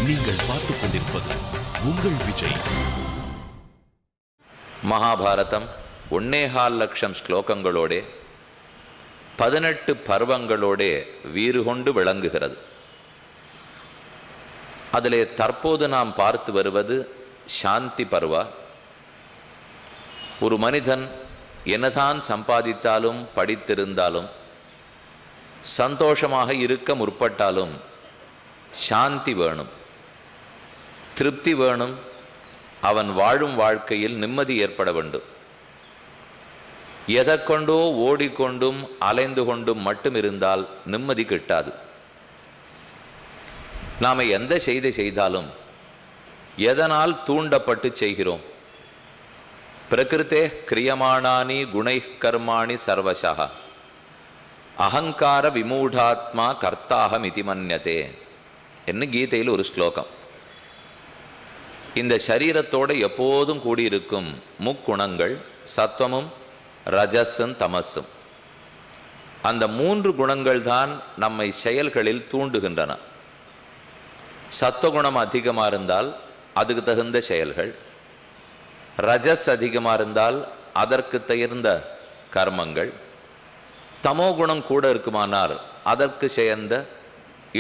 நீங்கள் பார்த்துக் கொண்டிருப்பது உங்கள் விஜய். மகாபாரதம் 1.25 லட்சம் ஸ்லோகங்களோடே 18 பர்வங்களோடே வீறு கொண்டு விளங்குகிறது. அதிலே தற்போது நாம் பார்த்து வருவது சாந்தி பர்வா. ஒரு மனிதன் என்னதான் சம்பாதித்தாலும் படித்திருந்தாலும் சந்தோஷமாக இருக்க முற்பட்டாலும் சாந்தி வேணும், திருப்தி வேணும், அவன் வாழும் வாழ்க்கையில் நிம்மதி ஏற்பட வேண்டும். எதை கொண்டோ ஓடிக்கொண்டும் அலைந்து கொண்டும் மட்டும் இருந்தால் நிம்மதி கிட்டாது. நாம் எந்த செய்தாலும் எதனால் தூண்டப்பட்டு செய்கிறோம்? பிரகிருத்தே கிரியமானானி குணை கர்மாணி சர்வசா அகங்கார விமூடாத்மா கர்த்தாகம் இதி மன்யதே என்று கீதையில் ஒரு ஸ்லோகம். இந்த சரீரத்தோடு எப்போதும் கூடியிருக்கும் முக்குணங்கள் சத்வமும் ரஜஸும் தமசும். அந்த 3 குணங்கள் தான் நம்மை செயல்களில் தூண்டுகின்றன. சத்துவகுணம் அதிகமாக இருந்தால் அதுக்கு தகுந்த செயல்கள், ரஜஸ் அதிகமாக இருந்தால் அதற்கு தகுந்த கர்மங்கள், தமோ குணம் கூட இருக்குமானால் அதற்கு சேர்ந்த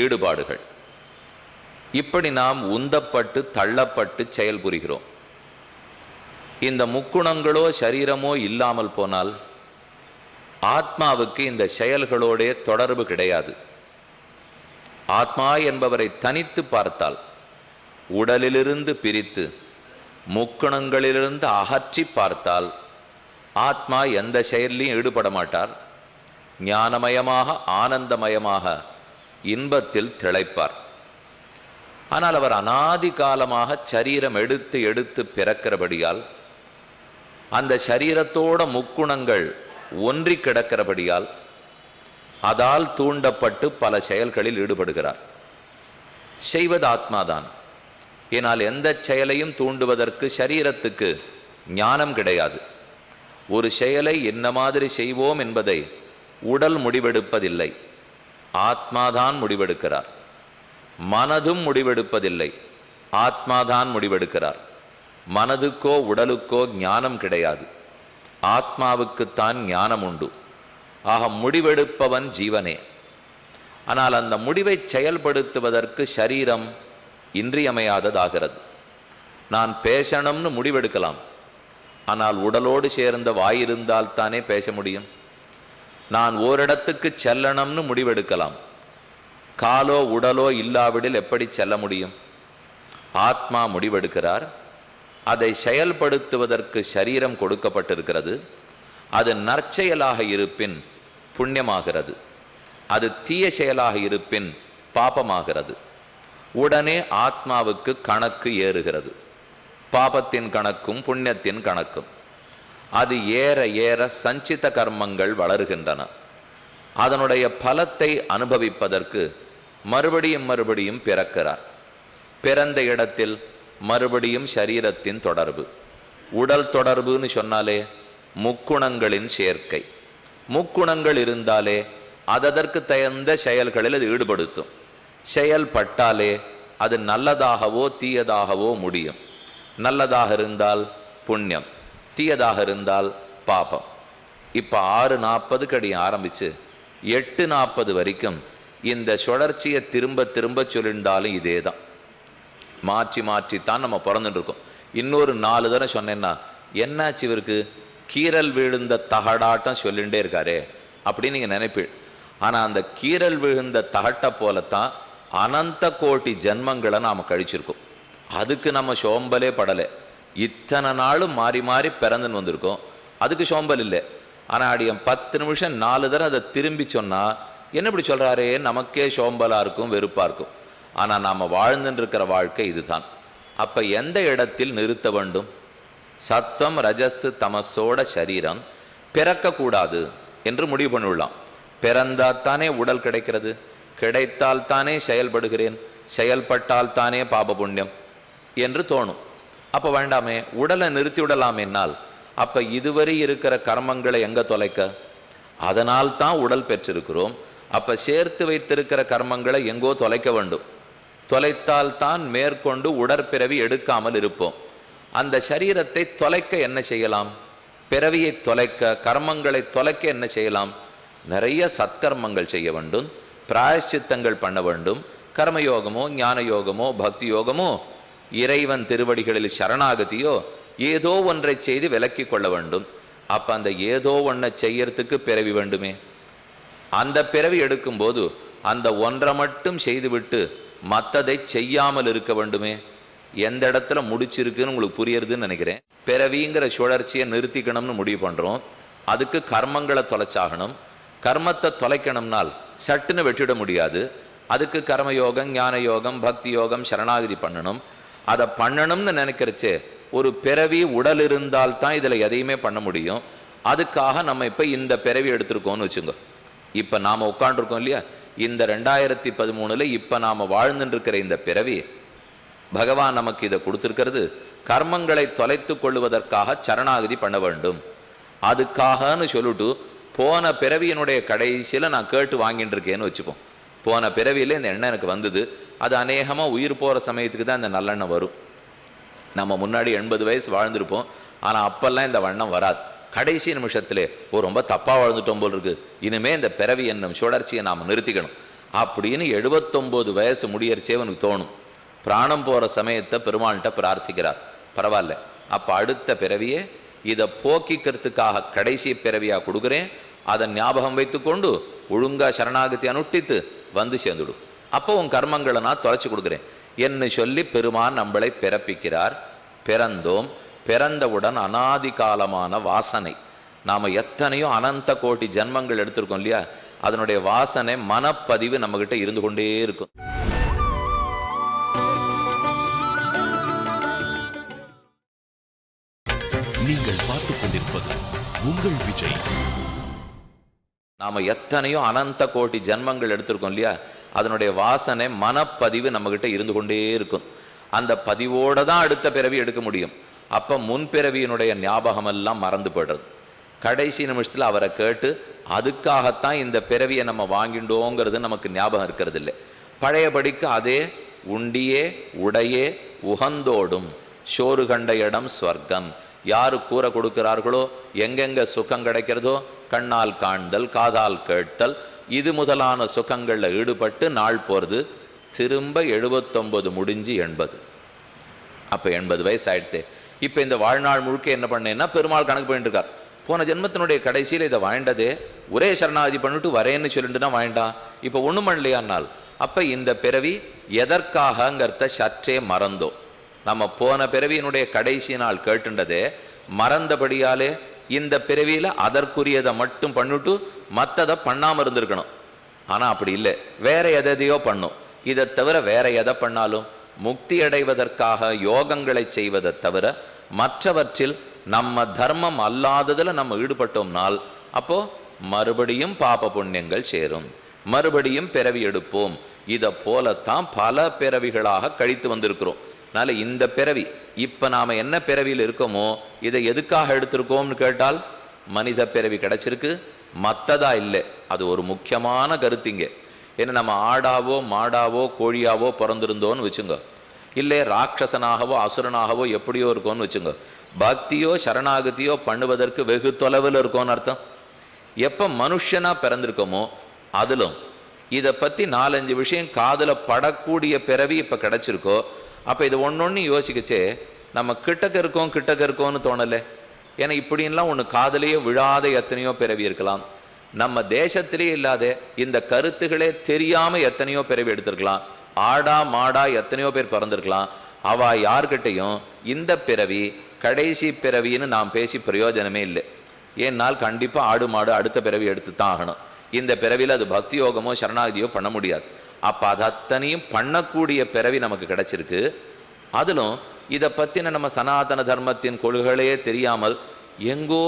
ஈடுபாடுகள். இப்படி நாம் உந்தப்பட்டு தள்ளப்பட்டு செயல்புரிகிறோம். இந்த முக்குணங்களோ சரீரமோ இல்லாமல் போனால் ஆத்மாவுக்கு இந்த செயல்களோடே தொடர்பு கிடையாது. ஆத்மா என்பவரை தனித்து பார்த்தால், உடலிலிருந்து பிரித்து முக்குணங்களிலிருந்து அகற்றி பார்த்தால் ஆத்மா எந்த செயலிலையும் ஈடுபட மாட்டார். ஞானமயமாக ஆனந்தமயமாக இன்பத்தில் திளைப்பார். ஆனால் அவர் அனாதி காலமாக சரீரம் எடுத்து எடுத்து பிறக்கிறபடியால், அந்த சரீரத்தோட முக்குணங்கள் ஒன்றி கிடக்கிறபடியால் அதால் தூண்டப்பட்டு பல செயல்களில் ஈடுபடுகிறார். செய்வது ஆத்மாதான். ஏனால் எந்த செயலையும் தூண்டுவதற்கு சரீரத்துக்கு ஞானம் கிடையாது. ஒரு செயலை என்ன மாதிரி செய்வோம் என்பதை உடல் முடிவெடுப்பதில்லை, ஆத்மாதான் முடிவெடுக்கிறார். மனதும் முடிவெடுப்பதில்லை, ஆத்மாதான் முடிவெடுக்கிறார். மனதுக்கோ உடலுக்கோ ஞானம் கிடையாது, ஆத்மாவுக்குத்தான் ஞானம் உண்டு. ஆக முடிவெடுப்பவன் ஜீவனே. ஆனால் அந்த முடிவை செயல்படுத்துவதற்கு சரீரம் இன்றியமையாததாகிறது. நான் பேசணும்னு முடிவெடுக்கலாம், ஆனால் உடலோடு சேர்ந்த வாயிருந்தால் தானே பேச முடியும். நான் ஓரிடத்துக்கு செல்லணும்னு முடிவெடுக்கலாம், காலோ உடலோ இல்லாவிடில் எப்படி செல்ல முடியும்? ஆத்மா முடிவெடுக்கிறார். அதை செயல்படுத்துவதற்கு சரீரம் கொடுக்கப்பட்டிருக்கிறது. அது நற்செயலாக இருப்பின் புண்ணியமாகிறது, அது தீய செயலாக இருப்பின் பாபமாகிறது. உடனே ஆத்மாவுக்கு கணக்கு ஏறுகிறது, பாபத்தின் கணக்கும் புண்ணியத்தின் கணக்கும். அது ஏற ஏற சஞ்சித கர்மங்கள் வளருகின்றன. அதனுடைய பலத்தை அனுபவிப்பதற்கு மறுபடியும் பிறக்கிறார். பிறந்த இடத்தில் மறுபடியும் சரீரத்தின் தொடர்பு. உடல் தொடர்புன்னு சொன்னாலே முக்குணங்களின் சேர்க்கை. முக்குணங்கள் இருந்தாலே அதற்கு தகுந்த செயல்களில் அது ஈடுபடுத்தும். செயல்பட்டாலே அது நல்லதாகவோ தீயதாகவோ முடியும். நல்லதாக இருந்தால் புண்ணியம், தீயதாக இருந்தால் பாபம். இப்போ 6:40 அடி ஆரம்பித்து 8:40 வரைக்கும் இந்த சுழற்சியை திரும்ப திரும்ப சொல்லியிருந்தாலும் இதே தான். மாற்றி மாற்றித்தான் நம்ம பிறந்துட்டுருக்கோம். இன்னொரு 4 தடவை சொன்னேன்னா என்னாச்சு இவருக்கு, கீரல் விழுந்த தகடாட்டம் சொல்லிகிட்டே இருக்காரே அப்படின்னு நீங்கள் நினைப்பீள். ஆனால் அந்த கீரல் விழுந்த தகட்டை போலத்தான் அனந்த கோட்டி ஜென்மங்களை நாம் கழிச்சிருக்கோம். அதுக்கு நம்ம சோம்பலே படலை. இத்தனை நாளும் மாறி மாறி பிறந்துன்னு வந்திருக்கோம், அதுக்கு சோம்பல் இல்லை. ஆனால் அடியம் 10 நிமிஷம் 4 தடவை அதை திரும்பி சொன்னால் என்ன இப்படி சொல்கிறாரே, நமக்கே சோம்பலாக இருக்கும், வெறுப்பாக இருக்கும். ஆனால் நாம் வாழ்ந்துட்டு இருக்கிற வாழ்க்கை இதுதான். அப்போ எந்த இடத்தில் நிறுத்த வேண்டும்? சத்தம் ரஜஸ் தமசோட சரீரம் பிறக்கக்கூடாது என்று முடிவு பண்ணிவிடலாம். பிறந்தால்தானே உடல் கிடைக்கிறது, கிடைத்தால் தானே செயல்படுகிறேன், செயல்பட்டால் தானே பாப புண்ணியம் என்று தோணும். அப்போ வேண்டாமே, உடலை நிறுத்தி விடலாமேனால் அப்போ இதுவரை இருக்கிற கர்மங்களை எங்கே தொலைக்க? அதனால் தான் உடல் பெற்றிருக்கிறோம். அப்போ சேர்த்து வைத்திருக்கிற கர்மங்களை எங்கோ தொலைக்க வேண்டும். தொலைத்தால் தான் மேற்கொண்டு உடற்பிறவி எடுக்காமல் இருப்போம். அந்த சரீரத்தை தொலைக்க என்ன செய்யலாம்? பிறவியை தொலைக்க, கர்மங்களை தொலைக்க என்ன செய்யலாம்? நிறைய சத்கர்மங்கள் செய்ய வேண்டும், பிராயஷ்சித்தங்கள் பண்ண வேண்டும். கர்மயோகமோ ஞான யோகமோ பக்தி யோகமோ இறைவன் திருவடிகளில் சரணாகதியோ ஏதோ ஒன்றை செய்து விலக்கி கொள்ள வேண்டும். அப்போ அந்த ஏதோ ஒன்றை செய்யறதுக்கு பிறவி வேண்டுமே. அந்த பிறவி எடுக்கும்போது அந்த ஒன்றை மட்டும் செய்துவிட்டு மற்றதை செய்யாமல் இருக்க வேண்டுமே. எந்த இடத்துல முடிச்சிருக்குன்னு உங்களுக்கு புரியுறதுன்னு நினைக்கிறேன். பிறவிங்கிற சுழற்சியை நிறுத்திக்கணும்னு முடிவு பண்ணுறோம். அதுக்கு கர்மங்களை தொலைச்சாகணும். கர்மத்தை தொலைக்கணும்னால் சட்டுன்னு வெட்டிட முடியாது. அதுக்கு கர்மயோகம் ஞான யோகம் பக்தி யோகம் சரணாகதி பண்ணணும். அதை பண்ணணும்னு நினைக்கிறச்சே ஒரு பிறவி உடல் இருந்தால் தான் இதில் எதையுமே பண்ண முடியும். அதுக்காக நம்ம இப்போ இந்த பிறவி எடுத்திருக்கோம்னு வச்சுங்க. இப்போ நாம் உட்காண்டிருக்கோம் இல்லையா, இந்த 2013 இப்போ நாம் வாழ்ந்துட்டுருக்கிற இந்த பிறவி பகவான் நமக்கு இதை கொடுத்துருக்கிறது கர்மங்களை தொலைத்து கொள்வதற்காக சரணாகதி பண்ண வேண்டும். அதுக்காகன்னு சொல்லிட்டு போன பிறவியினுடைய கடைசியில் நான் கேட்டு வாங்கிட்டு இருக்கேன்னு வச்சுப்போம். போன பிறவியில் இந்த எண்ணெய் எனக்கு வந்தது, அது அநேகமாக உயிர் போகிற சமயத்துக்கு தான் இந்த நல்லெண்ணெய் வரும். நம்ம முன்னாடி 80 வயசு வாழ்ந்துருப்போம், ஆனால் அப்பெல்லாம் இந்த வண்ணம் வராது. கடைசி நிமிஷத்திலே ரொம்ப தப்பாக வாழ்ந்துட்டோம் போல் இருக்குது, இனிமே இந்த பிறவி என்னும் சுழற்சியை நாம் நிறுத்திக்கணும் அப்படின்னு 79 வயசு முடியறச்சே அவனுக்கு தோணும். பிராணம் போகிற சமயத்தை பெருமாள்கிட்ட பிரார்த்திக்கிறார். பரவாயில்ல, அப்போ அடுத்த பிறவியே இதை போக்கிக்கிறதுக்காக கடைசி பிறவியாக கொடுக்குறேன், அதை ஞாபகம் வைத்து கொண்டு ஒழுங்கா சரணாகதி அனுஷ்டித்து வந்து சேர்ந்துடும். அப்போ உன் கர்மங்களை நான் தொலைச்சி கொடுக்குறேன் என்று சொல்லி பெருமான் நம்மளை பிறப்பிக்கிறார். பிறந்தோம். பிறந்தவுடன் அனாதி காலமான வாசனை, நாம் எத்தனையோ அனந்த கோடி ஜன்மங்கள் எடுத்திருக்கோம் இல்லையா, அதனுடைய வாசனை மனப்பதிவு நம்மகிட்ட இருந்து கொண்டே இருக்கும். நீங்கள் பார்த்துக் கொண்டிருப்பது உங்கள் விஜய். நாம் எத்தனையோ அனந்த கோடி ஜன்மங்கள் எடுத்திருக்கோம் இல்லையா, அதனுடைய வாசனை மனப்பதிவு நம்மகிட்ட இருந்து கொண்டே இருக்கும். அந்த பதிவோடு தான் அடுத்த பிறவி எடுக்க முடியும். அப்போ முன்பிறவியினுடைய ஞாபகம் எல்லாம் மறந்து போய்டுறது. கடைசி நிமிஷத்தில் அவரை கேட்டு அதுக்காகத்தான் இந்த பிறவியை நம்ம வாங்கிண்டோங்கிறது நமக்கு ஞாபகம் இருக்கிறது இல்லை. பழையபடிக்கு அதே உண்டியே உடையே உகந்தோடும் சோறு கண்ட இடம் ஸ்வர்க்கம். யாரு கூற கொடுக்கிறார்களோ, எங்கெங்க சுகம் கிடைக்கிறதோ, கண்ணால் காண்தல் காதால் கேட்டல் இது முதலான சுகங்களில் ஈடுபட்டு நாள் போகிறது. திரும்ப 79 முடிஞ்சு 80. அப்போ 80 வயசு ஆயிடுத்து. இப்போ இந்த வாழ்நாள் முழுக்க என்ன பண்ணேன்னா பெருமாள் கணக்கு பண்ணிட்டு இருக்கார். போன ஜென்மத்தினுடைய கடைசியில் இதை வாழ்ந்ததே ஒரே சரணாகதி பண்ணிட்டு வரேன்னு சொல்லிட்டுனா வாழ்ந்தான். இப்போ ஒன்றும் பண்ணலையானால் அப்போ இந்த பிறவி எதற்காகங்கிறத சற்றே மறந்தோம். நம்ம போன பிறவியினுடைய கடைசி நாள் கேட்டுண்டதே மறந்தபடியாலே இந்த பிறவியில் அதற்குரியதை மட்டும் பண்ணிட்டு மற்றதை பண்ணாமல் இருந்திருக்கணும். ஆனால் அப்படி இல்லை, வேற எதையோ பண்ணும். இதை தவிர வேற எதை பண்ணாலும் முக்தி அடைவதற்காக யோகங்களை செய்வதை தவிர மற்றவற்றில் நம்ம தர்மம் அல்லாததில் நம்ம ஈடுபட்டோம்னால் அப்போ மறுபடியும் பாப புண்ணியங்கள் சேரும், மறுபடியும் பிறவி எடுப்போம். இதை போலத்தான் பல பிறவிகளாக கழித்து வந்திருக்கிறோம். அதனால இந்த பிறவி இப்போ நாம் என்ன பிறவியில் இருக்கோமோ இதை எதுக்காக எடுத்திருக்கோம்னு கேட்டால் மனித பிறவி கிடைச்சிருக்கு, மற்றதா இல்லை. அது ஒரு முக்கியமான கருத்திங்க. ஏன்னா நம்ம ஆடாவோ மாடாவோ கோழியாவோ பிறந்திருந்தோன்னு வச்சுங்க, இல்லை ராட்சசனாகவோ அசுரனாகவோ எப்படியோ இருக்கோன்னு வச்சுங்க, பக்தியோ சரணாகதியோ பண்ணுவதற்கு வெகு தொலைவில் இருக்கோன்னு அர்த்தம். எப்போ மனுஷனாக பிறந்திருக்கோமோ அதிலும் இதை பற்றி 4-5 விஷயம் காதில் படக்கூடிய பிறவி இப்போ கிடச்சிருக்கோ. அப்போ இது ஒன்று யோசிக்கச்சே நம்ம கிட்டக்க இருக்கோன்னு தோணலை. ஏன்னா இப்படின்லாம் ஒன்று காதலையே விழாத எத்தனையோ பிறவி இருக்கலாம். நம்ம தேசத்திலே இல்லாத இந்த கருத்துகளே தெரியாமல் எத்தனையோ பிறவி எடுத்திருக்கலாம். ஆடா மாடா எத்தனையோ பேர் பிறந்திருக்கலாம். அவ யார்கிட்டையும் இந்த பிறவி கடைசி பிறவின்னு நாம் பேசி பிரயோஜனமே இல்லை. ஏன்னால் கண்டிப்பாக ஆடு மாடு அடுத்த பிறவி எடுத்து தான் ஆகணும். இந்த பிறவியில் அது பக்தி யோகமோ சரணாகதியோ பண்ண முடியாது. அப்போ அது அத்தனையும் பண்ணக்கூடிய பிறவி நமக்கு கிடைச்சிருக்கு. அதிலும் இதை பற்றின நம்ம சனாதன தர்மத்தின் கொள்கைகளே தெரியாமல் எங்கோ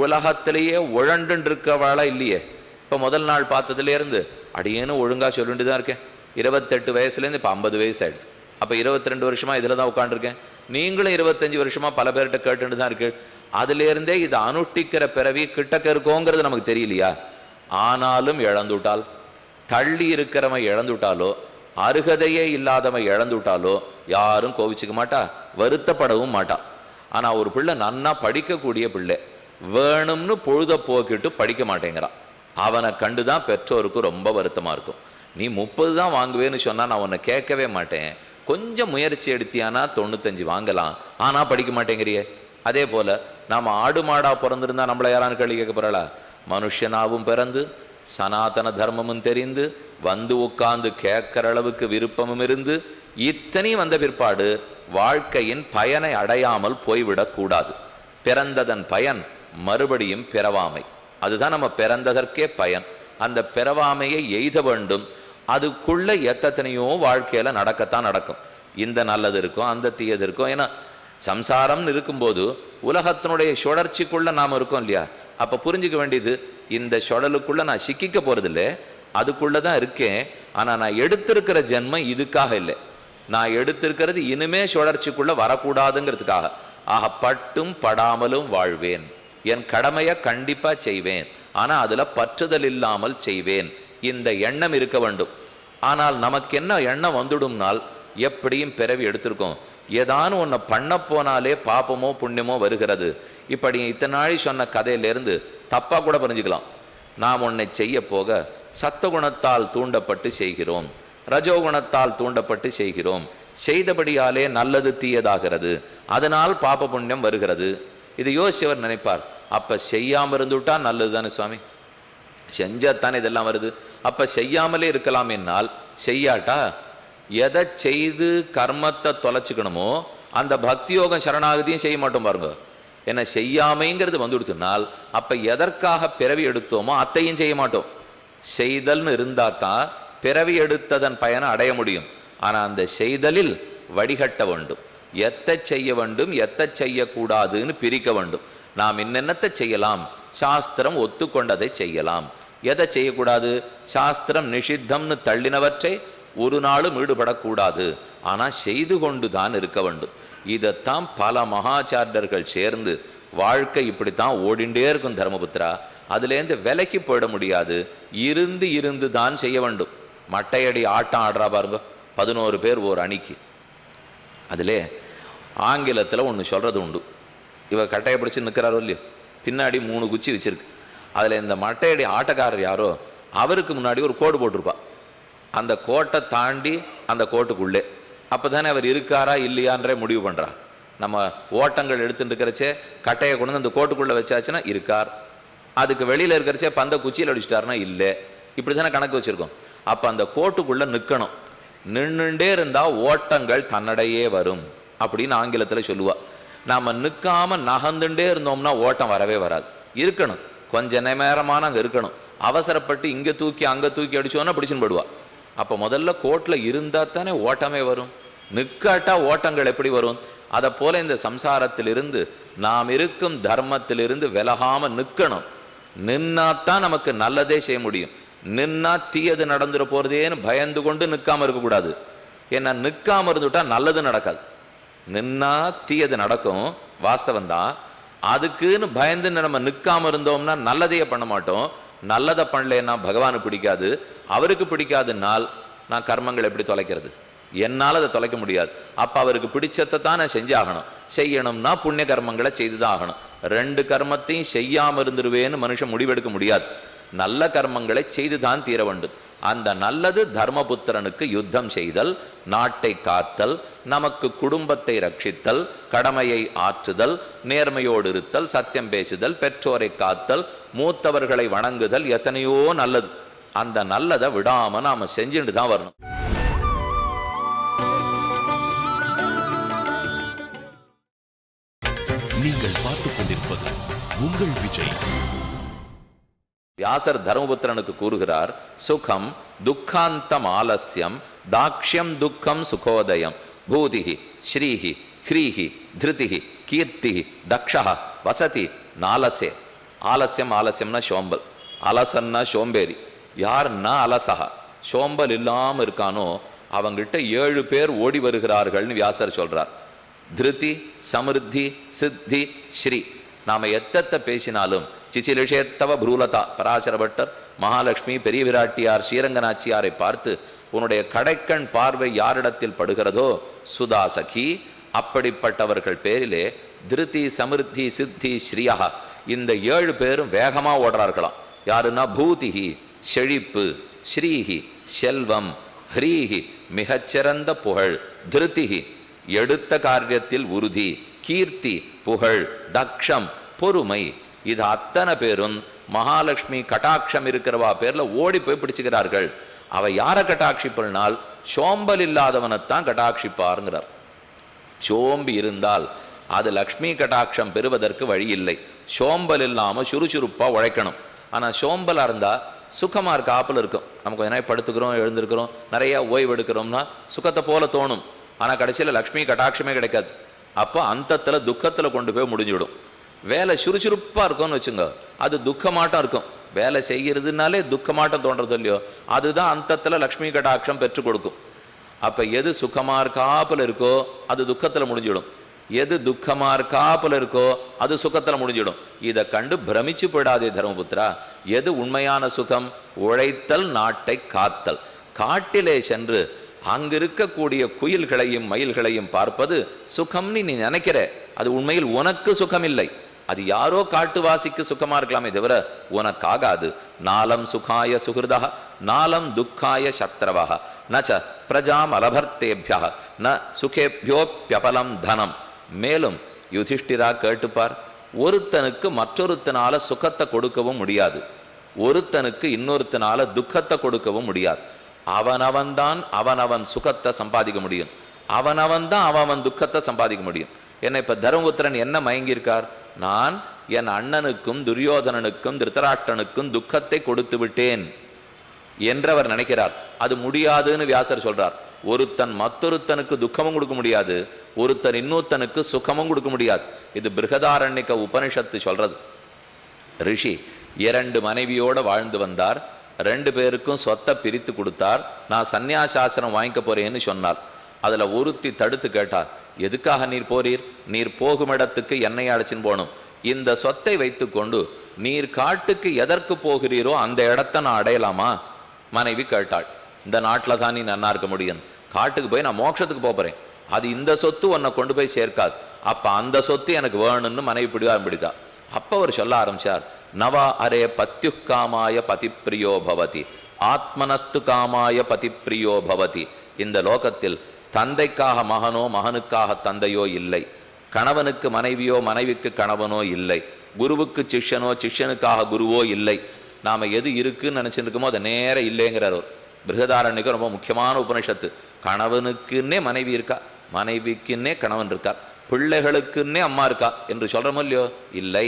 உலகத்திலேயே உழண்டுன்னு இருக்கவாளா இல்லையே. இப்போ முதல் நாள் பார்த்ததுலேருந்து அடியேன்னு ஒழுங்காக சொல்லிட்டு தான் இருக்கேன். 28 வயசுலேருந்து இப்போ 50 வயசு ஆயிடுச்சு. அப்போ 22 வருஷமாக இதில் தான் உட்காண்டிருக்கேன். நீங்களும் 25 வருஷமாக பல பேர்கிட்ட கேட்டுட்டு தான் இருக்கு. அதுலேருந்தே இதை அனுஷ்டிக்கிற பிறவி கிட்டக்க இருக்கோங்கிறது நமக்கு தெரியலையா? ஆனாலும் இழந்துவிட்டால், தள்ளி இருக்கிறவன் இழந்துவிட்டாலோ அருகதையே இல்லாதவன் இழந்துட்டாலோ யாரும் கோவிச்சுக்க மாட்டா, வருத்தப்படவும் மாட்டா. ஆனால் ஒரு பிள்ளை நன்னா படிக்கக்கூடிய பிள்ளை வேணும்னு பொழுத போக்கிட்டு படிக்க மாட்டேங்கிறான். அவனை கண்டுதான் பெற்றோருக்கு ரொம்ப வருத்தமாக இருக்கும். நீ 30 தான் வாங்குவேன்னு சொன்னால் நான் உன்னை கேட்கவே மாட்டேன், கொஞ்சம் முயற்சி எடுத்தியானா 95 வாங்கலாம், ஆனால் படிக்க மாட்டேங்கிறியே. அதே போல் நாம் ஆடு மாடாக பிறந்திருந்தா நம்மளை யாரான்னு கேள்வி கேட்க போகிறாளா? மனுஷனாவும் பிறந்து சனாதன தர்மமும் தெரிந்து வந்து உட்கார்ந்து கேட்கிற அளவுக்கு விருப்பமும் இருந்து இத்தனையும் வந்த பிற்பாடு வாழ்க்கையின் பயனை அடையாமல் போய்விடக்கூடாது. பிறந்ததன் பயன் மறுபடியும் பிறவாமை. அதுதான் நம்ம பிறந்ததற்கே பயன். அந்த பிறவாமையை எய்த வேண்டும். அதுக்குள்ள எத்தனையோ வாழ்க்கையில நடக்கத்தான் நடக்கும். இந்த நல்லது இருக்கும், அந்த தீயது இருக்கும். ஏன்னா சம்சாரம்னு இருக்கும்போது உலகத்தினுடைய சுழற்சிக்குள்ள நாம் இருக்கோம் இல்லையா? அப்போ புரிஞ்சுக்க வேண்டியது, இந்த சுழலுக்குள்ள நான் சிக்கிக்க போறதில்லை, அதுக்குள்ள தான் இருக்கேன். ஆனால் நான் எடுத்திருக்கிற ஜென்மம் இதுக்காக இல்லை. நான் எடுத்திருக்கிறது இனிமே சுழற்சிக்குள்ள வரக்கூடாதுங்கிறதுக்காக. ஆக பட்டும் படாமலும் வாழ்வேன், என் கடமையை கண்டிப்பா செய்வேன், ஆனால் அதுல பற்றுதல் இல்லாமல் செய்வேன். இந்த எண்ணம் இருக்க வேண்டும். ஆனால் நமக்கு என்ன எண்ணம் வந்துடும்னால், எப்படியும் பிறவி எடுத்திருக்கோம், ஏதானு ஒன்றை பண்ண போனாலே பாப்பமோ புண்ணியமோ வருகிறது. இப்படி இத்தனை நாளை சொன்ன கதையிலேருந்து தப்பாக கூட புரிஞ்சுக்கலாம். நாம் ஒன்றை செய்ய போக சத்துவகுணத்தால் தூண்டப்பட்டு செய்கிறோம், ரஜோகுணத்தால் தூண்டப்பட்டு செய்கிறோம். செய்தபடியாலே நல்லது தீயதாகிறது, அதனால் பாப புண்ணியம் வருகிறது. இது யோசிச்சவர் நினைப்பார், அப்போ செய்யாமல் இருந்துவிட்டா நல்லது தானே சுவாமி, செஞ்சாத்தானே இதெல்லாம் வருது, அப்போ செய்யாமலே இருக்கலாம். என்னால் செய்யாட்டா எதை செய்து கர்மத்தை தொலைச்சிக்கணுமோ அந்த பக்தியோகம் சரணாகதியும் செய்ய மாட்டோம் பாருங்க. என்ன செய்யாமைங்கிறது வந்துடுச்சுனால் அப்போ எதற்காக பிறவி எடுத்தோமோ அத்தையும் செய்ய மாட்டோம். செய்தல்னு இருந்தால் தான் பிறவி எடுத்ததன் பயனை அடைய முடியும். ஆனால் அந்த செய்தலில் வடிகட்ட வேண்டும். எத்தை செய்ய வேண்டும், எத்தை செய்யக்கூடாதுன்னு பிரிக்க வேண்டும். நாம் என்னென்னத்தை செய்யலாம், சாஸ்திரம் ஒத்துக்கொண்டதை செய்யலாம். எதை செய்யக்கூடாது, சாஸ்திரம் நிஷித்தம்னு தள்ளினவற்றை ஒரு நாளும் ஈடுபடக்கூடாது. ஆனால் செய்து கொண்டு தான் இருக்க வேண்டும். இதைத்தான் பல மகாச்சாரியர்கள் சேர்ந்து வாழ்க்கை இப்படித்தான் ஓடிண்டே இருக்கும் தர்மபுத்திரா. அதுலேருந்து விலக்கி போயிட முடியாது, இருந்து இருந்து தான் செய்ய வேண்டும். மட்டையடி ஆட்டம் ஆடுறா பாருங்க, 11 பேர் ஒரு அணிக்கு. அதிலே ஆங்கிலத்தில் ஒன்று சொல்கிறது உண்டு. இவர் கட்டையை பிடிச்சி நிற்கிறாரோ இல்லையோ, பின்னாடி 3 குச்சி வச்சிருக்கு. அதில் இந்த மட்டையடி ஆட்டக்காரர் யாரோ அவருக்கு முன்னாடி ஒரு கோடு போட்டிருப்பா. அந்த கோட்டை தாண்டி அந்த கோட்டுக்குள்ளே அப்போ தானே அவர் இருக்காரா இல்லையான்றே முடிவு பண்ணுறா. நம்ம ஓட்டங்கள் எடுத்துட்டு இருக்கிறச்சே கட்டையை கொண்டு வந்து அந்த கோட்டுக்குள்ளே வச்சாச்சுன்னா இருக்கார், அதுக்கு வெளியில் இருக்கிறச்சே பந்த குச்சியில் அடிச்சிட்டாருன்னா இல்லை, இப்படி தானே கணக்கு வச்சுருக்கோம். அப்போ அந்த கோட்டுக்குள்ளே நிற்கணும். நின்றுண்டே இருந்தால் ஓட்டங்கள் தன்னடையே வரும் அப்படின்னு ஆங்கிலத்தில் சொல்லுவா. நாம் நிற்காமல் நகர்ந்துட்டே இருந்தோம்னா ஓட்டம் வரவே வராது. இருக்கணும், கொஞ்ச நேரமான அங்கே இருக்கணும். அவசரப்பட்டு இங்கே தூக்கி அங்கே தூக்கி அடிச்சோன்னா பிடிச்சுன்னு போடுவா. அப்போ முதல்ல கோட்டில் இருந்தால் தானே ஓட்டமே வரும். நிற்காட்டா ஓட்டங்கள் எப்படி வரும்? அதை போல இந்த சம்சாரத்திலிருந்து நாம் இருக்கும் தர்மத்திலிருந்து விலகாமல் நிற்கணும். நின்னாத்தான் நமக்கு நல்லதே செய்ய முடியும். நின்னா தீயது நடந்துட போகிறதேன்னு பயந்து கொண்டு நிற்காமல் இருக்கக்கூடாது. ஏன்னா நிற்காமல் இருந்துட்டா நல்லது நடக்காது. நின்னா தீயது நடக்கும், வாஸ்தவந்தான். அதுக்குன்னு பயந்து நம்ம நிற்காமல் இருந்தோம்னா நல்லதையே பண்ண மாட்டோம். நல்லதை பண்ணலன்னா பகவானுக்கு பிடிக்காது, அவருக்கு பிடிக்காதுன்னால் நான் கர்மங்கள் எப்படி தொலைக்கிறது? என்னால் அதை தொலைக்க முடியாது. அப்போ அவருக்கு பிடிச்சதை தான் நான் செஞ்சாகணும். செய்யணும்னா புண்ணிய கர்மங்களை செய்து தான் ஆகணும். 2 கர்மத்தையும் செய்யாமல் இருந்துருவேன்னு மனுஷன் முடிவெடுக்க முடியாது. நல்ல கர்மங்களை செய்து தான் தீர வேண்டும். அந்த நல்லது தர்மபுத்திரனுக்கு யுத்தம் செய்தல், நாட்டை காத்தல், நமக்கு குடும்பத்தை ரட்சித்தல், கடமையை ஆற்றுதல், நேர்மையோடு இருத்தல், சத்தியம் பேசுதல், பெற்றோரை காத்தல், மூத்தவர்களை வணங்குதல், எத்தனையோ நல்லது. அந்த நல்லதை விடாம நாம செஞ்சுட்டு தான் வரணும். நீங்கள் பார்த்துக் கொண்டிருப்பது உங்கள் விஜய். வியாசர் தர்மபுத்திரனுக்கு கூறுகிறார், சுகம் துக்காந்தம் ஆலஸ்யம், தாக்ஷ்யம் துக்கம் சுகோதயம், பூதிஹி ஸ்ரீஹி ஹ்ரீஹி திருதிஹி கீர்த்திஹி தக்ஷா வசதி நாலசே. ஆலஸ்யம், ஆலஸ்யம்னா சோம்பல், அலசன்னா சோம்பேறி. யாருன்னா அலசகா, சோம்பல் இல்லாமல் இருக்கானோ அவங்கிட்ட 7 பேர் ஓடி வருகிறார்கள்னு வியாசர் சொல்றார். திருதி, சமிருத்தி, சித்தி, ஸ்ரீ. நாம எத்தத்தை பேசினாலும் சிச்சிலிஷேத்தவ புரூலதா, பராசர பட்டர், மகாலட்சுமி, பெரிய விராட்டியார், ஸ்ரீரங்கநாச்சியாரை பார்த்து உன்னுடைய கடைக்கண் பார்வை யாரிடத்தில் படுகிறதோ சுதா சகி, அப்படிப்பட்டவர்கள் பேரிலே திருதி சமிருத்தி சித்தி ஸ்ரீயா, இந்த 7 பேரும் வேகமா ஓடுறார்களாம். யாருன்னா பூதிஹி செழிப்பு, ஸ்ரீஹி செல்வம், ஹ்ரீஹி மிகச்சிறந்த புகழ், திருதிஹி எடுத்த காரியத்தில் உறுதி, கீர்த்தி புகழ், தக்ஷம் பொறுமை. இது அத்தனை பேரும் மகாலட்சுமி கட்டாட்சம் இருக்கிறவா பேர்ல ஓடி போய் பிடிச்சுக்கிறார்கள். அவ யாரை கட்டாட்சிப்பனால் சோம்பல் இல்லாதவனைத்தான் கட்டாட்சிப்பாருங்கிறார். சோம்பி இருந்தால் அது லக்ஷ்மி கட்டாட்சம் பெறுவதற்கு வழி இல்லை. சோம்பல் இல்லாமல் சுறுசுறுப்பா உழைக்கணும். ஆனால் சோம்பலா இருந்தா சுகமா இருக்க ஆப்பில் இருக்கும். நம்ம கொஞ்ச நேரம் படுத்துக்கிறோம், எழுந்திருக்கிறோம், நிறைய ஓய்வு எடுக்கிறோம்னா சுகத்தை போல தோணும். ஆனால் கடைசியில் லக்ஷ்மி கட்டாட்சமே கிடைக்காது. அப்போ அந்தத்தில் துக்கத்தில் கொண்டு போய் முடிஞ்சுவிடும். வேலை சுறுசுறுப்பாக இருக்கும்னு வச்சுங்க, அது துக்கமாட்டம் இருக்கும். வேலை செய்கிறதுனாலே துக்கமாட்டம் தோன்றது இல்லையோ, அதுதான் அந்தத்தில் லக்ஷ்மி கடாட்சம் பெற்றுக் கொடுக்கும். அப்போ எது சுகமாக இருக்காப்புல இருக்கோ அது துக்கத்தில் முடிஞ்சிடும், எது துக்கமாக இருக்காப்புல இருக்கோ அது சுகத்தில் முடிஞ்சிடும். இதை கண்டு பிரமிச்சு போயிடாதே தர்மபுத்திரா. எது உண்மையான சுகம்? உழைத்தல், நாட்டை காத்தல். காட்டிலே சென்று அங்கு இருக்கக்கூடிய குயில்களையும் மயில்களையும் பார்ப்பது சுகம்னு நீ நினைக்கிற, அது உண்மையில் உனக்கு சுகம் இல்லை. அது யாரோ காட்டுவாசிக்கு சுகமா இருக்கலாமே தவிர உனக்காகாது. நாலம் சுகாய சுகிருதா நாலம் துக்காய சத்ரவா நச்ச பிரஜாம் அலபர்த்தேபியா ந சுகேபியோப்யபலம் தனம். மேலும் யுதிஷ்டிரா கேட்டுப்பார், ஒருத்தனுக்கு மற்றொருத்தனால சுகத்தை கொடுக்கவும் முடியாது, ஒருத்தனுக்கு இன்னொருத்தனால துக்கத்தை கொடுக்கவும் முடியாது. அவனவன்தான் அவனவன் சுகத்தை சம்பாதிக்க முடியும், அவனவன்தான் அவன் துக்கத்தை சம்பாதிக்க முடியும். என்ன இப்ப தர்மபுத்திரன் என்ன மயங்கியிருக்கார்? நான் என் அண்ணனுக்கும் துரியோதனனுக்கும் திருத்தராஷ்டனுக்கும் துக்கத்தை கொடுத்து விட்டேன் என்றவர் நினைக்கிறார். அது முடியாதுன்னு வியாசர் சொல்றார். ஒருத்தன் மற்றொருத்தனுக்கு துக்கமும் கொடுக்க முடியாது, ஒருத்தன் இன்னொருத்தனுக்கு சுகமும் கொடுக்க முடியாது. இது பிருகதாரண்யக உபனிஷத்து சொல்றது. ரிஷி 2 மனைவியோட வாழ்ந்து வந்தார். 2 பேருக்கும் சொத்தை பிரித்து கொடுத்தார். நான் சந்நியாசாசனம் வாங்கிக்க போறேன்னு சொன்னார். அதுல ஒருத்தி தடுத்து கேட்டார், எதுக்காக நீர் போறீர்? நீர் போகும் இடத்துக்கு என்னை அழைச்சின்னு போகணும். இந்த சொத்தை வைத்து கொண்டு நீர் காட்டுக்கு எதற்கு போகிறீரோ அந்த இடத்த நான் அடையலாமா? மனைவி கேட்டாள். இந்த நாட்டில் தான் நீ நன்னா இருக்க முடியும், காட்டுக்கு போய் நான் மோட்சத்துக்கு போறேன், அது இந்த சொத்து உன்னை கொண்டு போய் சேர்க்காது, அப்ப அந்த சொத்து எனக்கு வேணும்னு மனைவி பிடிச்சா. அப்ப அவர் சொல்ல ஆரம்பிச்சார், நவா அரே பத்யு காமாய பதிப்பிரியோ பவதி ஆத்மனஸ்து காமாய பதிப்பிரியோ பவதி. இந்த லோகத்தில் தந்தைக்காக மகனோ மகனுக்காக தந்தையோ இல்லை, கணவனுக்கு மனைவியோ மனைவிக்கு கணவனோ இல்லை, குருவுக்கு சிஷ்யனோ சிஷ்யனுக்காக குருவோ இல்லை. நாம எது இருக்குன்னு நினைச்சிட்டு இருக்கோமோ அதை நேரம் இல்லைங்கிறார். பிருகதாரண்யக்கு ரொம்ப முக்கியமான உபனிஷத்து. கணவனுக்குன்னே மனைவி இருக்கா, மனைவிக்குன்னே கணவன் இருக்கார், பிள்ளைகளுக்குன்னே அம்மா இருக்கா என்று சொல்றோமோ இல்லையோ? இல்லை.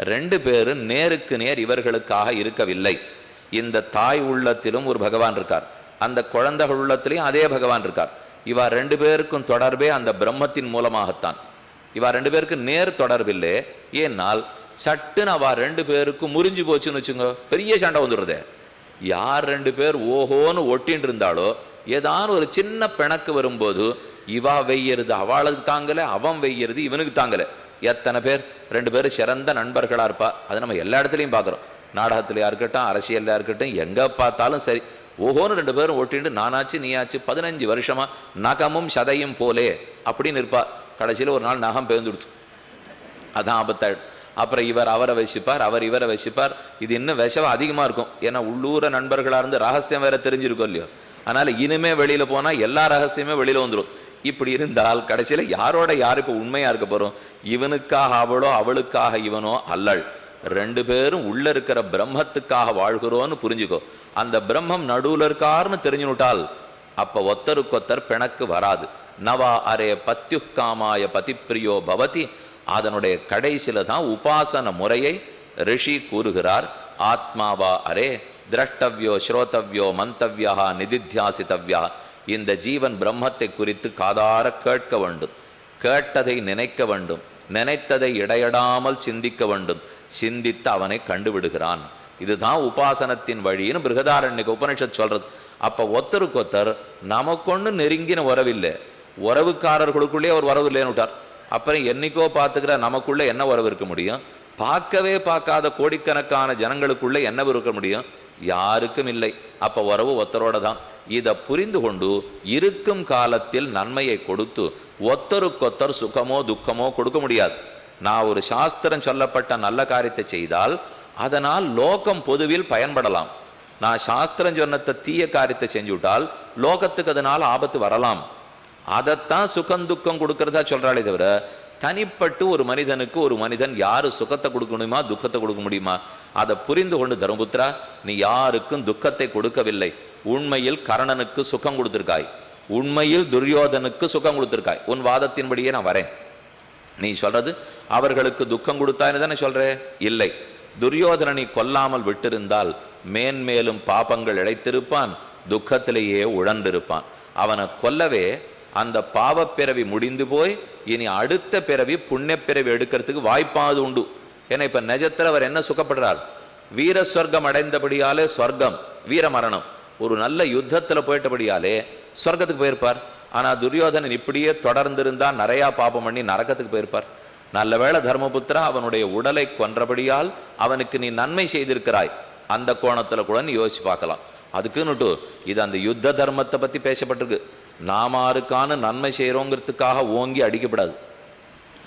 2 பேரும் நேருக்கு நேர் இவர்களுக்காக இருக்கவில்லை. இந்த தாய் உள்ளத்திலும் ஒரு பகவான் இருக்கார், அந்த குழந்தைகள் உள்ளத்திலையும் அதே பகவான் இருக்கார். இவா 2 பேருக்கும் தொடர்பே அந்த பிரம்மத்தின் மூலமாகத்தான். இவா 2 பேருக்கு நேர் தொடர்பில்லை. ஏன்னால் சட்டுன்னு அவா 2 பேருக்கும் முறிஞ்சு போச்சுன்னு வச்சுங்க, பெரிய சண்டை வந்துடுறதே. யார் 2 பேர் ஓஹோன்னு ஒட்டின்னு இருந்தாலோ ஏதாவது ஒரு சின்ன பிணக்கு வரும்போது இவா வெய்யறது அவளுக்கு தாங்கலை, அவன் வெய்யறது இவனுக்கு தாங்கலை. எத்தனை பேர் 2 பேரும் சிறந்த நண்பர்களா இருப்பா. அதை நம்ம எல்லா இடத்துலையும் பார்க்குறோம். நாடகத்திலையா இருக்கட்டும், அரசியல்லையா இருக்கட்டும், எங்கே பார்த்தாலும் சரி, ஓஹோன்னு 2 பேரும் ஓட்டிட்டு நானாச்சு நீயாச்சு 15 வருஷமா நகமும் சதையும் போலே அப்படின்னு இருப்பா. கடைசியில் ஒரு நாள் நகம் பேர்ந்துடுச்சு, அதான் ஆபத்தாயிடும். அப்புறம் இவர் அவரை வசிப்பார், அவர் இவரை வசிப்பார். இது இன்னும் விஷம் அதிகமாக இருக்கும். ஏன்னா உள்ளூர நண்பர்களாக இருந்து ரகசியம் வேற தெரிஞ்சிருக்கோம் இல்லையோ. அதனால இனிமே வெளியில் போனால் எல்லா ரகசியமே வெளியில் வந்துடும். இப்படி இருந்தால் கடைசியில் யாரோட யார் இப்போ உண்மையாக இருக்க போகிறோம்? இவனுக்காக அவளோ அவளுக்காக இவனோ அல்லள். 2 பேரும் உள்ள இருக்கிற பிரம்மத்துக்காக வாழ்கிறோன்னு புரிஞ்சுக்கோ. அந்த பிரம்மம் நடுவில் இருக்காருன்னு தெரிஞ்சுனுட்டால் அப்போ ஒத்தருக்கொத்தர் பிணக்கு வராது. நவா அரே பத்யு காமாய பதிப்பிரியோ பவதி. அதனுடைய கடைசியில தான் உபாசன முறையை ரிஷி கூறுகிறார். ஆத்மாவா அரே திரஷ்டவ்யோ ஸ்ரோதவ்யோ மந்தவ்யா நிதித்தியாசித்தவ்யா. இந்த ஜீவன் பிரம்மத்தை குறித்து காதார கேட்க வேண்டும், கேட்டதை நினைக்க வேண்டும், நினைத்ததை இடையடாமல் சிந்திக்க வேண்டும், சிந்தித்து அவனை கண்டுவிடுகிறான். இதுதான் உபாசனத்தின் வழின்னு பிருகதாரண்யக உபனிஷத் சொல்றது. அப்ப ஒத்தருக்கொத்தர் நமக்கொன்னு நெருங்கின உறவில்லை, உறவுக்காரர்களுக்குள்ளே அவர் உறவு இல்லைன்னு விட்டார். அப்புறம் என்னைக்கோ பார்த்துக்கிற நமக்குள்ள என்ன உறவு இருக்க முடியும்? பார்க்கவே பார்க்காத கோடிக்கணக்கான ஜனங்களுக்குள்ள என்ன இருக்க முடியும்? யாருக்கும் இல்லை. அப்ப உறவு ஒத்தரோட தான். இதை புரிந்து கொண்டு இருக்கும் காலத்தில் நன்மையை கொடுத்து ஒத்தருக்கொத்தர் சுகமோ துக்கமோ கொடுக்க முடியாது. நான் ஒரு சாஸ்திரம் சொல்லப்பட்ட நல்ல காரியத்தை செய்தால் அதனால் லோகம் பொதுவில் பயன்படலாம். நான் சாஸ்திரம் சொன்னத்தை தீய காரியத்தை செஞ்சுவிட்டால் லோகத்துக்கு அதனால் ஆபத்து வரலாம். அதைத்தான் சுகம் துக்கம் கொடுக்கறதா சொல்றாளே தவிர தனிப்பட்டு ஒரு மனிதனுக்கு ஒரு மனிதன் யாரு சுகத்தை கொடுக்க முடியுமா துக்கத்தை கொடுக்க முடியுமா? அதை புரிந்து கொண்டு தர்மபுத்திரா, நீ யாருக்கும் துக்கத்தை கொடுக்கவில்லை. உண்மையில் கர்ணனுக்கு சுகம் கொடுத்திருக்காய், உண்மையில் துரியோதனுக்கு சுகம் கொடுத்திருக்காய். உன் வாதத்தின்படியே நான் வரேன். நீ சொல்றது அவர்களுக்கு துக்கம் கொடுத்தான்னு தானே சொல்ற? இல்லை, துரியோதனனை கொல்லாமல் விட்டிருந்தால் மேன்மேலும் பாபங்கள் இழைத்திருப்பான், துக்கத்திலேயே உழந்திருப்பான். அவனை கொல்லவே அந்த பாவப்பிறவி முடிந்து போய் இனி அடுத்த பிறவி புண்ணிய பிறவி எடுக்கிறதுக்கு வாய்ப்பாது உண்டு. ஏன்னா இப்ப நிஜத்தில் அவர் என்ன சுகப்படுறார்? வீர சொர்க்கம் அடைந்தபடியாலே சொர்க்கம், வீர மரணம், ஒரு நல்ல யுத்தத்தில் போயிட்டபடியாலே சொர்க்கத்துக்கு போயிருப்பார். ஆனால் துரியோதனன் இப்படியே தொடர்ந்திருந்தா நிறையா பாபம் பண்ணி நரக்கத்துக்கு போயிருப்பார். நல்ல வேளை தர்மபுத்திரா, அவனுடைய உடலை கொன்றபடியால் அவனுக்கு நீ நன்மை செய்திருக்கிறாய். அந்த கோணத்தில் கூட நீ யோசிச்சு பார்க்கலாம். அதுக்குன்னுட்டு இது அந்த யுத்த தர்மத்தை பற்றி பேசப்பட்டிருக்கு. நாமாருக்கான நன்மை செய்கிறோங்கிறதுக்காக ஓங்கி அடிக்கப்படாது.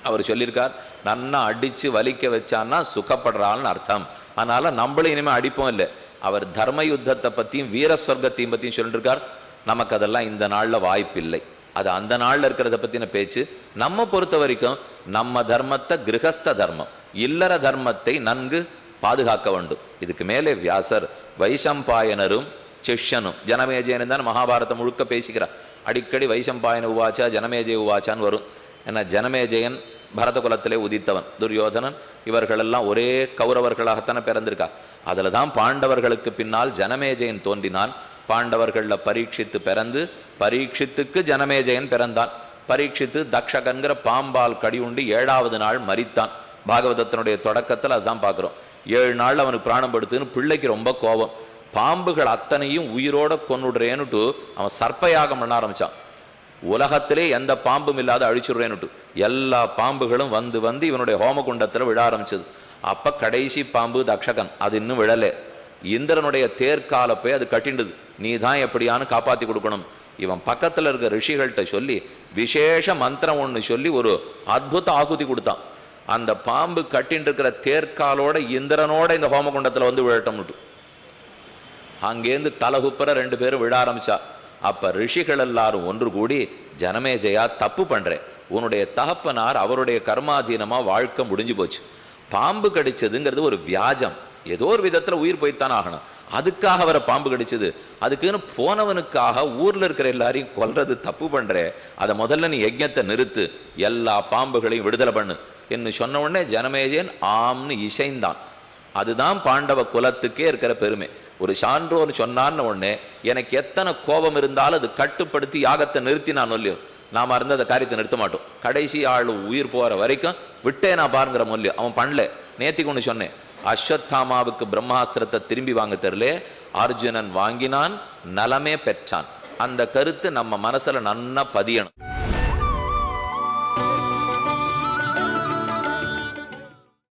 அவர் சொல்லியிருக்கார், நன்னா அடித்து வலிக்க வச்சான்னா சுகப்படுறான்னு அர்த்தம். அதனால் நம்மளும் இனிமேல் அடிப்போம் இல்லை. அவர் தர்ம யுத்தத்தை பற்றியும் வீர சொர்க்கத்தையும் பற்றியும் சொல்லியிருக்கார். நமக்கு அதெல்லாம் இந்த நாளில் வாய்ப்பு இல்லை. அது அந்த நாளில் இருக்கிறத பற்றின பேச்சு. நம்ம பொறுத்த வரைக்கும் நம்ம தர்மத்தை, கிரகஸ்த தர்மம், இல்லற தர்மத்தை நன்கு பாதுகாக்க வேண்டும். இதுக்கு மேலே வியாசர் வைசம்பாயனரும் சிஷ்யனும் ஜனமேஜயனும் தான் மகாபாரதம் முழுக்க பேசிக்கிறார். அடிக்கடி வைசம்பாயன உவாச்சா ஜனமேஜய உவாச்சான்னு வரும். ஏன்னா ஜனமேஜயன் பரத குலத்திலே உதித்தவன், துரியோதனன் இவர்களெல்லாம் ஒரே கௌரவர்களாகத்தானே பிறந்திருக்கா. அதில் தான் பாண்டவர்களுக்கு பின்னால் ஜனமேஜயன் தோன்றினான். பாண்டவர்களில் பரீட்சித்து பிறந்து பரீட்சித்துக்கு ஜனமேஜயன் பிறந்தான். பரீட்சித்து தக்ஷகன்கிற பாம்பால் கடியுண்டு 7வது நாள் மரித்தான். பாகவதத்தினுடைய தொடக்கத்தில் அதுதான் பார்க்குறோம். 7 நாள் அவனுக்கு பிராணம் படுத்துன்னு பிள்ளைக்கு ரொம்ப கோபம். பாம்புகள் அத்தனையும் உயிரோட கொன்னுடுறேன்னுட்டு அவன் சர்ப்பயாகம் பண்ண ஆரம்பித்தான். உலகத்திலே எந்த பாம்பும் இல்லாத அழிச்சுடுறேன்னுட்டு எல்லா பாம்புகளும் வந்து வந்து இவனுடைய ஹோமகுண்டத்தில் விழ ஆரம்பிச்சது. அப்போ கடைசி பாம்பு தக்ஷகன், அது இன்னும் விழலை. இந்திரனுடைய தேர்கால போய் அது கட்டிண்டுது. நீ தான் எப்படியானு காப்பாற்றி கொடுக்கணும். இவன் பக்கத்தில் இருக்க ரிஷிகள்கிட்ட சொல்லி விசேஷ மந்திரம் ஒன்று சொல்லி ஒரு அற்புத ஆகுதி கொடுத்தான். அந்த பாம்பு கட்டின்னு இருக்கிற தேர்காலோட இந்திரனோட இந்த ஹோமகுண்டத்தில் வந்து விழட்டம்னுட்டு அங்கேருந்து தலகுப்புற 2 பேரும் விழ ஆரம்பிச்சா. அப்போ ரிஷிகள் எல்லாரும் ஒன்று கூடி, ஜனமேஜயா தப்பு பண்ணுறேன், உன்னுடைய தகப்பனார் அவருடைய கர்மாதீனமாக வாழ்க்கை முடிஞ்சு போச்சு. பாம்பு கடிச்சதுங்கிறது ஒரு வியாஜம், ஏதோ ஒரு விதத்தில் உயிர் போய்த்தானே ஆகணும். அதுக்காக அவரை பாம்பு கடிச்சது. அதுக்குன்னு போனவனுக்காக ஊரில் இருக்கிற எல்லாரையும் கொல்றது தப்பு பண்ணுற. அதை முதல்ல நீ யஜ்ஞத்தை நிறுத்து, எல்லா பாம்புகளையும் விடுதலை பண்ணு என்று சொன்ன உடனே ஜனமேஜயன் ஆம்னு இசைந்தான். அதுதான் பாண்டவ குலத்துக்கே இருக்கிற பெருமை. ஒரு சான்றோன்னு சொன்னான்னு உடனே எனக்கு எத்தனை கோபம் இருந்தாலும் அது கட்டுப்படுத்தி யாகத்தை நிறுத்தினான் இல்லையோ, நாம் இருந்த அந்த காரியத்தை நிறுத்த மாட்டோம். கடைசி ஆள் உயிர் போகிற வரைக்கும் விட்டே நான் பாருங்கிற மொழியோ அவன் பண்ணல. நேத்திக்கு ஒன்று சொன்னேன், அஸ்வத்தாமாவுக்கு பிரம்மாஸ்திரத்தை திரும்பி வாங்க தெரியல, அர்ஜுனன் வாங்கினான், நலமே பெற்றான். அந்த கருத்து நம்ம மனசுல நன்னா பதியணும்.